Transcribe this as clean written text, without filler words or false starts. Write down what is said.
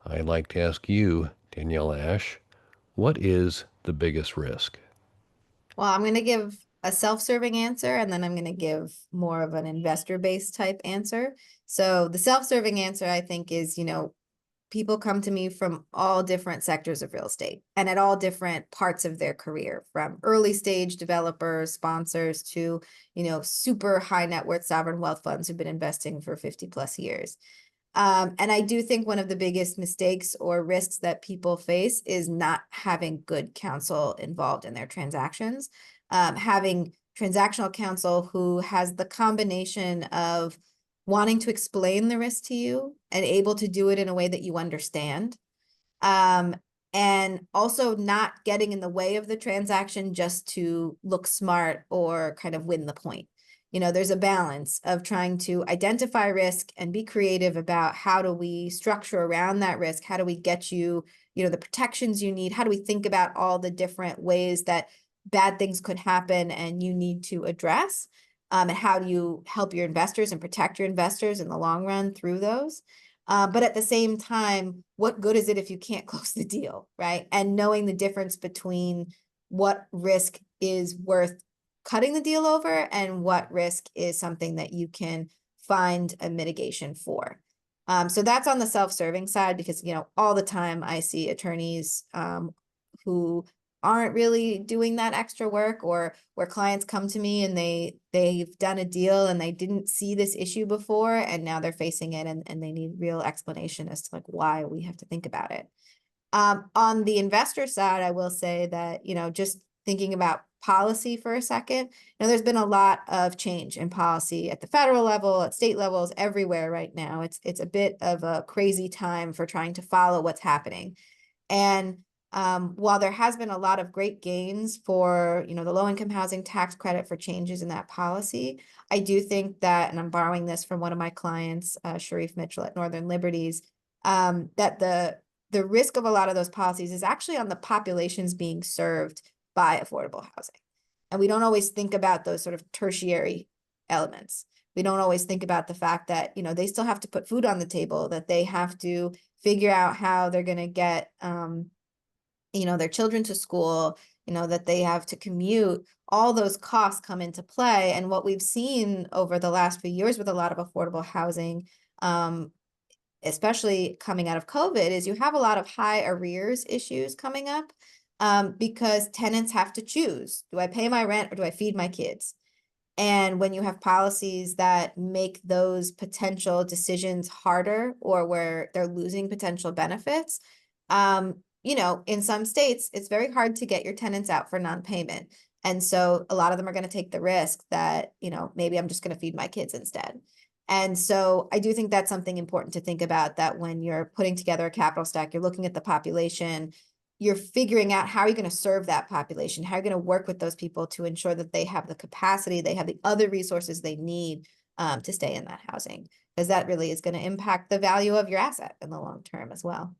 I'd like to ask you, Danielle Ash, what is the biggest risk? Well, I'm going to give a self-serving answer and then I'm going to give more of an investor-based type answer. So the self-serving answer, I think, is, people come to me from all different sectors of real estate and at all different parts of their career, from early stage developers, sponsors to, super high net worth sovereign wealth funds who've been investing for 50 plus years. And I do think one of the biggest mistakes or risks that people face is not having good counsel involved in their transactions. Having transactional counsel who has the combination of wanting to explain the risk to you and able to do it in a way that you understand. Um, and also not getting in the way of the transaction just to look smart or kind of win the point. There's a balance of trying to identify risk and be creative about how do we structure around that risk? How do we get you, the protections you need? How do we think about all the different ways that bad things could happen and you need to address? And how do you help your investors and protect your investors in the long run through those? But at the same time, what good is it if you can't close the deal, right? And knowing the difference between what risk is worth cutting the deal over and what risk is something that you can find a mitigation for. So that's on the self-serving side because, all the time I see attorneys who aren't really doing that extra work, or where clients come to me and they've done a deal and they didn't see this issue before and now they're facing it and they need real explanation as to like why we have to think about it. On the investor side, I will say that, just thinking about policy for a second, there's been a lot of change in policy at the federal level, at state levels, everywhere right now. It's a bit of a crazy time for trying to follow what's happening. And while there has been a lot of great gains for, the low-income housing tax credit for changes in that policy, I do think that, and I'm borrowing this from one of my clients, Sharif Mitchell at Northern Liberties, that the risk of a lot of those policies is actually on the populations being served by affordable housing. And we don't always think about those sort of tertiary elements. We don't always think about the fact that, they still have to put food on the table, that they have to figure out how they're going to get, their children to school, that they have to commute. All those costs come into play. And what we've seen over the last few years with a lot of affordable housing, especially coming out of COVID, is you have a lot of high arrears issues coming up because tenants have to choose. Do I pay my rent or do I feed my kids? And when you have policies that make those potential decisions harder or where they're losing potential benefits, in some states, it's very hard to get your tenants out for non-payment. And so a lot of them are going to take the risk that, maybe I'm just going to feed my kids instead. And so I do think that's something important to think about, that when you're putting together a capital stack, you're looking at the population, you're figuring out how you're going to serve that population, how you're going to work with those people to ensure that they have the capacity, they have the other resources they need to stay in that housing, because that really is going to impact the value of your asset in the long term as well.